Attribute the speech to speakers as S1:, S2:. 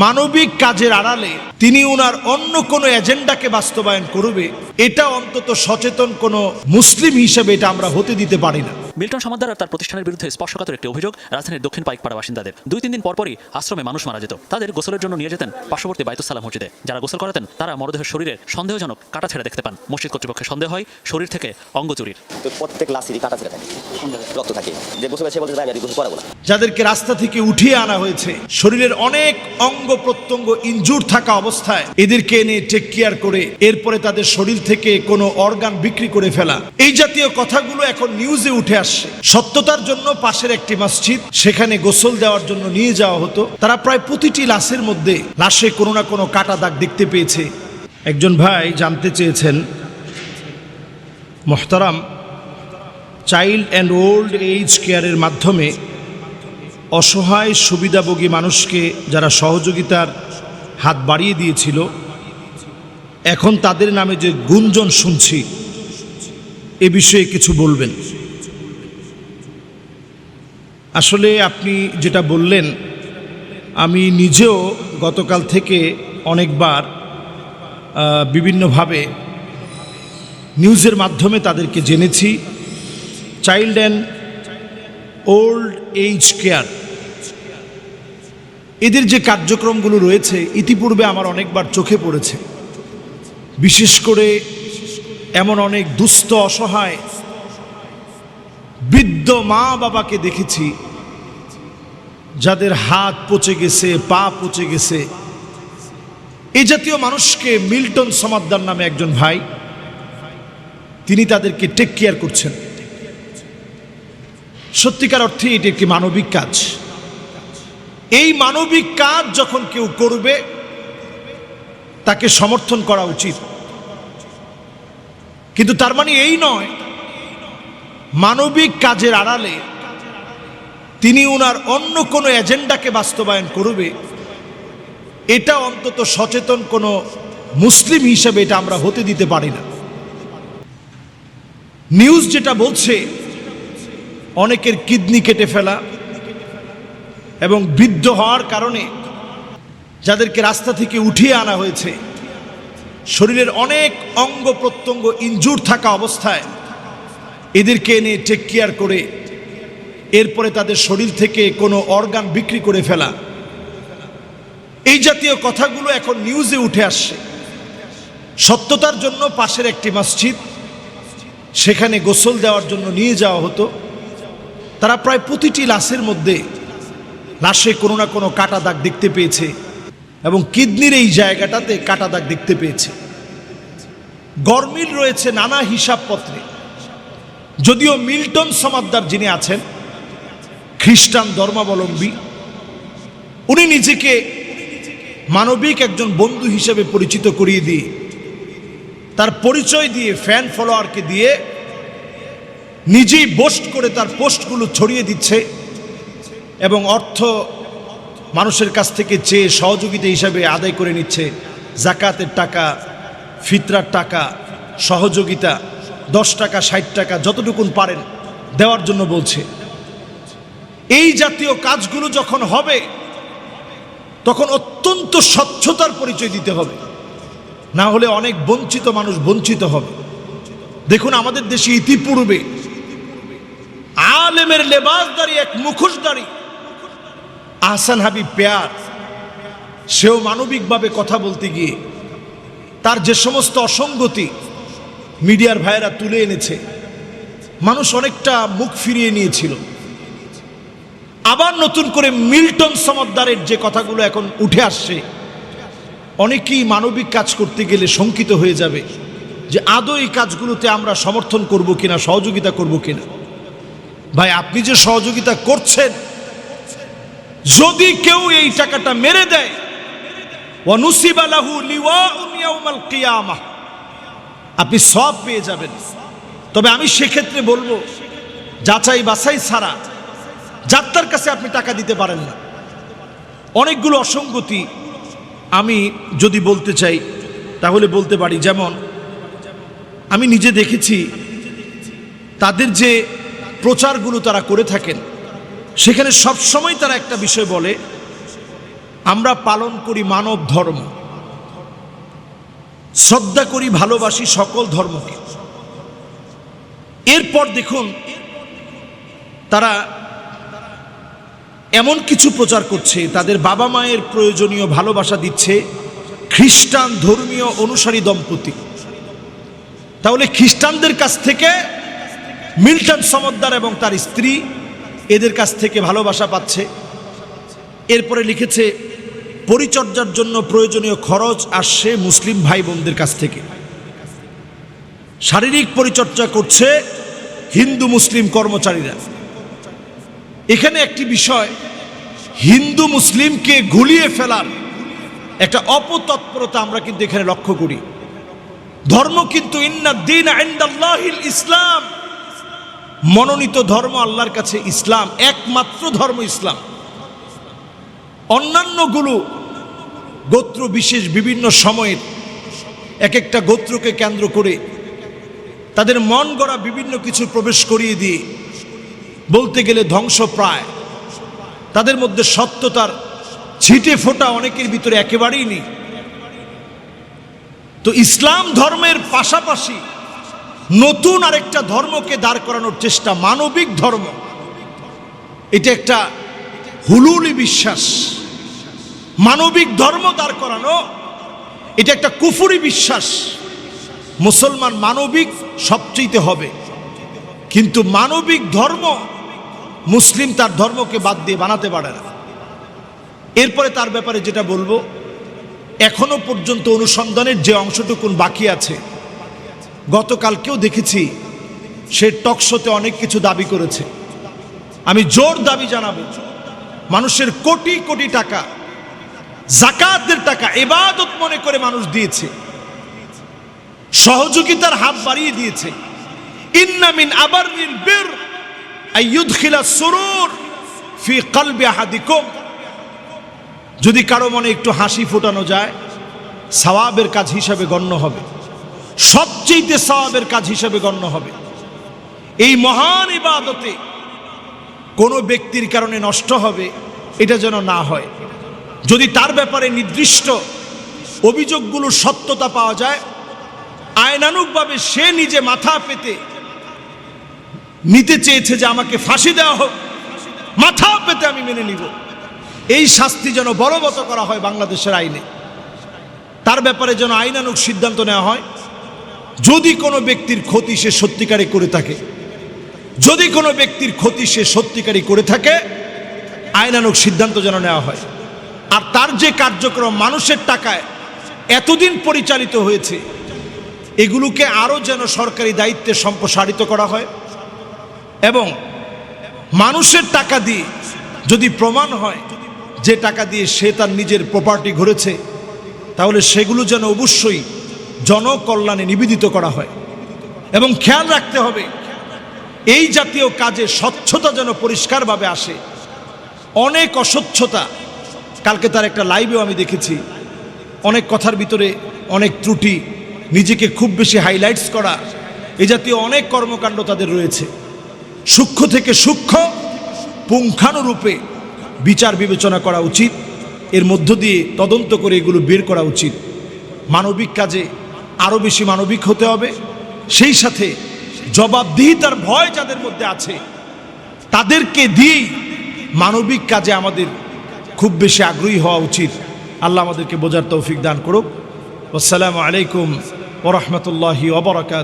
S1: মানবিক কাজের আড়ালে তিনি উনার অন্য কোনো এজেন্ডাকে বাস্তবায়ন করবে, এটা অন্তত সচেতন কোনো মুসলিম হিসেবে এটা আমরা হতে দিতে পারি না।
S2: মিল্টন সমাদ্দার আর তার প্রতিষ্ঠানের বিরুদ্ধে স্পর্শকাতর একটি অভিযোগ রাজধানীর দক্ষিণ পাইকপাড়া বাসিন্দাদের। 2-3 দিন পরপরই আশ্রমে মানুষ মারা যেত। তাদের গোসলের জন্য নিয়ে যেতেন পার্শ্ববর্তী বাইতুস সালাম মসজিদে। যারা গোসল করাতেন তারা মরদেহের শরীরে সন্দেহজনক কাটা ছেড়ে দেখতে পান। মসজিদ কর্তৃপক্ষের সন্দেহ হয় শরীর থেকে অঙ্গ চুরির।
S3: তো প্রত্যেক লাশেরই কাটা ছেড়ে থাকে, রক্ত থাকে। যে গোসল সে বলতে যায় আমি গোসল করাবো না।
S1: যাদেরকে রাস্তা থেকে উঠিয়ে আনা হয়েছে, শরীরের অনেক অঙ্গ প্রত্যঙ্গ ইনজুর থাকা অবস্থায় এদেরকে এনে টেক কেয়ার করে এরপরে তাদের শরীর থেকে কোনো অর্গান বিক্রি করে ফেলা, এই জাতীয় কথাগুলো এখন নিউজে উঠে আসছে। সত্যতার জন্য পাশের একটি মসজিদ, সেখানে গোসল দেওয়ার জন্য নিয়ে যাওয়া হতো। তারা প্রায় প্রতিটি লাশের মধ্যে লাশে কোনো না কোনো কাটা দাগ দেখতে পেয়েছে। একজন ভাই জানতে চেয়েছেন, মোহতারাম, চাইল্ড অ্যান্ড ওল্ড এজ কেয়ারের মাধ্যমে অসহায় সুবিধাভোগী মানুষকে যারা সহযোগিতার হাত বাড়িয়ে দিয়েছিল, এখন তাদের নামে যে গুঞ্জন শুনছি, এ বিষয়ে কিছু বলবেন। আসলে আপনি যেটা বললেন, আমি নিজেও গতকাল থেকে অনেকবার বিভিন্নভাবে নিউজের মাধ্যমে তাদেরকে জেনেছি। Child and old age care, এদের যে কার্যক্রমগুলো রয়েছে ইতিপূর্বে আমার অনেকবার চোখে পড়েছে। বিশেষ করে এমন অনেক দুস্থ অসহায় বৃদ্ধ মা বাবাকে দেখেছি যাদের হাত পচে গেছে, পা পচে গেছে। এই জাতীয় মানুষকে মিল্টন সমাদ্দার নামে একজন ভাই, তিনি তাদেরকে টেক কেয়ার করছেন। সত্যিকার অর্থে এটি একটি মানবিক কাজ। এই মানবিক কাজ যখন কেউ করবে তাকে সমর্থন করা উচিত, কিন্তু তার মানে এই নয় মানবিক কাজের আড়ালে তিনি উনার অন্য কোনো এজেন্ডাকে বাস্তবায়ন করবে, এটা অন্তত সচেতন কোনো মুসলিম হিসেবে এটা আমরা হতে দিতে পারি না। নিউজ যেটা বলছে, অনেকের কিডনি কেটে ফেলা এবং বৃদ্ধ হওয়ার কারণে যাদেরকে রাস্তা থেকে উঠিয়ে আনা হয়েছে, শরীরের অনেক অঙ্গ প্রত্যঙ্গ ইনজুর থাকা অবস্থায় এদেরকে এনে টেক কেয়ার করে এরপরে তাদের শরীর থেকে কোনো অর্গান বিক্রি করে ফেলা, এই জাতীয় কথাগুলো এখন নিউজে উঠে আসছে। সত্যতার জন্য পাশের একটি মসজিদ, সেখানে গোসল দেওয়ার জন্য নিয়ে যাওয়া হতো। তারা প্রায় প্রতিটি লাশের মধ্যে লাশে কোনো না কোনো কাটা দাগ দেখতে পেয়েছে এবং কিডনির এই জায়গাটাতে কাটা দাগ দেখতে পেয়েছে। গরমিল রয়েছে নানা হিসাবপত্রে। যদিও মিল্টন সমাদ্দার যিনি আছেন খ্রিস্টান ধর্মাবলম্বী, উনি নিজেকে মানবিক একজন বন্ধু হিসেবে পরিচিত করিয়ে দিয়ে, তার পরিচয় দিয়ে, ফ্যান ফলোয়ারকে দিয়ে নিজেই বোস্ট করে তার পোস্টগুলো ছড়িয়ে দিচ্ছে এবং অর্থ মানুষের কাছ থেকে চেয়ে সহযোগিতা হিসাবে আদায় করে নিচ্ছে। জাকাতের টাকা, ফিতরার টাকা, সহযোগিতা 10 টাকা, 60 টাকা, যতটুকুন পারেন দেওয়ার জন্য বলছে। এই জাতীয় কাজগুলো যখন হবে তখন অত্যন্ত স্বচ্ছতার পরিচয় দিতে হবে, না হলে অনেক বঞ্চিত মানুষ বঞ্চিত হবে। দেখুন, আমাদের দেশে ইতিপূর্বে আলেমের লেবাসদারি এক মুখোশধারী আহসান হাবিব পেয়ার, সেও মানবিকভাবে কথা বলতে গিয়ে তার যে সমস্ত অসঙ্গতি মিডিয়ার ভাইয়েরা তুলে এনেছে, মানুষ অনেকটা মুখ ফিরিয়ে নিয়েছিল। আবার নতুন করে মিল্টন সমাদ্দারের যে কথাগুলো এখন উঠে আসছে, অনেকেই মানবিক কাজ করতে গেলে শঙ্কিত হয়ে যাবে যে আদৌ এই কাজগুলোতে আমরা সমর্থন করব কিনা, সহযোগিতা করব কিনা। ভাই, আপনি যে সহযোগিতা করছেন, যদি কেউ এই টাকাটা মেরে দেয়, ওয়ানুসিবা লাহু লিওয়াউন ইয়াউমাল কিয়ামাহ, আপনি সব পেয়ে যাবেন। তবে আমি সেক্ষেত্রে বলবো, যাচাই বাছাই ছাড়া যার কাছে আপনি টাকা দিতে পারেন না। অনেকগুলো অসঙ্গতি আমি যদি বলতে চাই তাহলে বলতে পারি। যেমন আমি নিজে দেখেছি তাদের যে প্রচারগুলো তারা করে থাকেন, সেখানে সবসময় তারা একটা বিষয় বলে আমরা পালন করি মানব ধর্ম, শ্রদ্ধা করি, ভালোবাসি সকল ধর্মকে। এরপর দেখুন তারা এমন কিছু প্রচার করছে, তাদের বাবা মায়ের প্রয়োজনীয় ভালোবাসা দিচ্ছে খ্রিস্টান ধর্মীয় অনুসারী দম্পতি। তাহলে খ্রিস্টানদের কাছ থেকে মিল্টন সমদ্দার এবং তার স্ত্রী এদের কাছ থেকে ভালোবাসা পাচ্ছে। এরপরে লিখেছে পরিচর্যার জন্য প্রয়োজনীয় খরচ আসছে মুসলিম ভাই বোনদের কাছ থেকে। শারীরিক পরিচর্যা করছে হিন্দু মুসলিম কর্মচারীরা। এখানে একটি বিষয়, হিন্দু মুসলিমকে গুলিয়ে ফেলার একটা অপতৎপরতা আমরা কিন্তু এখানে লক্ষ্য করি। ধর্ম কিন্তু ইন্নাদ-দীন ইনদাল্লাহিল ইসলাম, মনোনীত ধর্ম আল্লাহর কাছে ইসলাম, একমাত্র ধর্ম ইসলাম। অন্যান্যগুলো গোত্র বিশেষ বিভিন্ন সময়ের এক একটা গোত্রকে কেন্দ্র করে তাদের মন গড়া বিভিন্ন কিছু প্রবেশ করিয়ে দিয়ে বলতে গেলে ধ্বংসপ্রায়, তাদের মধ্যে সত্যতার ছিটে ফোটা অনেকের ভিতরে একেবারেই নেই। তো ইসলাম ধর্মের পাশাপাশি নতুন আরেকটা ধর্মকে দাঁড় করানোর চেষ্টা, মানবিক ধর্ম, এটা একটা হুলুলি বিশ্বাস। মানবিক ধর্ম দাঁড় করানো এটা একটা কুফরি বিশ্বাস। মুসলমান মানবিক সবচেয়ে হবে, কিন্তু মানবিক ধর্ম মুসলিম তার ধর্মকে বাদ দিয়ে বানাতে পারে না। এরপরে তার ব্যাপারে যেটা বলবো, এখনো পর্যন্ত অনুসন্ধানের যে অংশটুকুন বাকি আছে, গতকালকেও দেখেছি সে টকশোতে অনেক কিছু দাবি করেছে। আমি জোর দাবি জানাবো, মানুষের কোটি কোটি টাকা, যাকাতের টাকা ইবাদত মনে করে মানুষ দিয়েছে, সহযোগিতার হাত বাড়িয়ে দিয়েছে। ইন্না মিন আবাররিল বির আইয়ুদখিলাস সুরুর ফি কলবি আহাদিকুম, যদি কারো মনে একটু হাসি ফোটানো যায় সওয়াবের কাজ হিসাবে গণ্য হবে, সবচেয়ে সওয়াবের কাজ হিসাবে গণ্য হবে। এই মহান ইবাদতে কোনো ব্যক্তির কারণে নষ্ট হবে এটা যেন না হয়। যদি তার ব্যাপারে নির্দিষ্ট অভিযোগগুলোর সত্যতা পাওয়া যায়, আইনানুগভাবে সে নিজে মাথা পেতে নিতে চেয়েছে যে আমাকে ফাঁসি দেওয়া হোক, মাথা পেতে আমি মেনে নিব, এই শাস্তি যেন বলবৎ করা হয় বাংলাদেশের আইনে। তার ব্যাপারে যেন আইনানুগ সিদ্ধান্ত নেওয়া হয়। যদি কোনো ব্যক্তির ক্ষতি সে সত্যিকারই করে থাকে, যদি কোনো ব্যক্তির ক্ষতি সে সত্যিকারই করে থাকে, আইনানুগ সিদ্ধান্ত যেন নেওয়া হয়। আর তার যে কার্যক্রম মানুষের টাকায় এতদিন পরিচালিত হয়েছে, এগুলোকে আরও যেন সরকারি দায়িত্বে সম্প্রসারিত করা হয়, এবং মানুষের টাকা দিয়ে যদি প্রমাণ হয় যে টাকা দিয়ে সে তার নিজের প্রপার্টি গড়েছে, তাহলে সেগুলো যেন অবশ্যই জনকল্যাণে নিবেদিত করা হয়। এবং খেয়াল রাখতে হবে এই জাতীয় কাজে স্বচ্ছতা যেন পরিষ্কারভাবে আসে। অনেক অস্বচ্ছতা, কালকে তার একটা লাইভেও আমি দেখেছি, অনেক কথার ভিতরে অনেক ত্রুটি, নিজেকে খুব বেশি হাইলাইটস করা, এই জাতীয় অনেক কর্মকাণ্ড তাদের রয়েছে। সূক্ষ্ম থেকে সূক্ষ্ম পুঙ্খানুরূপে বিচার বিবেচনা করা উচিত, এর মধ্য দিয়ে তদন্ত করে এগুলো বের করা উচিত। মানবিক কাজে আরও বেশি মানবিক হতে হবে, সেই সাথে জবাবদিহিতার ভয় যাদের মধ্যে আছে তাদেরকে দিয়েই মানবিক কাজে আমাদের খুব বেশি আগ্রহী হওয়া উচিত। আল্লাহ আমাদেরকে বোঝার তৌফিক দান করুক। আসসালামু আলাইকুম ওয়া রাহমাতুল্লাহি ওয়া বারাকাতুহু।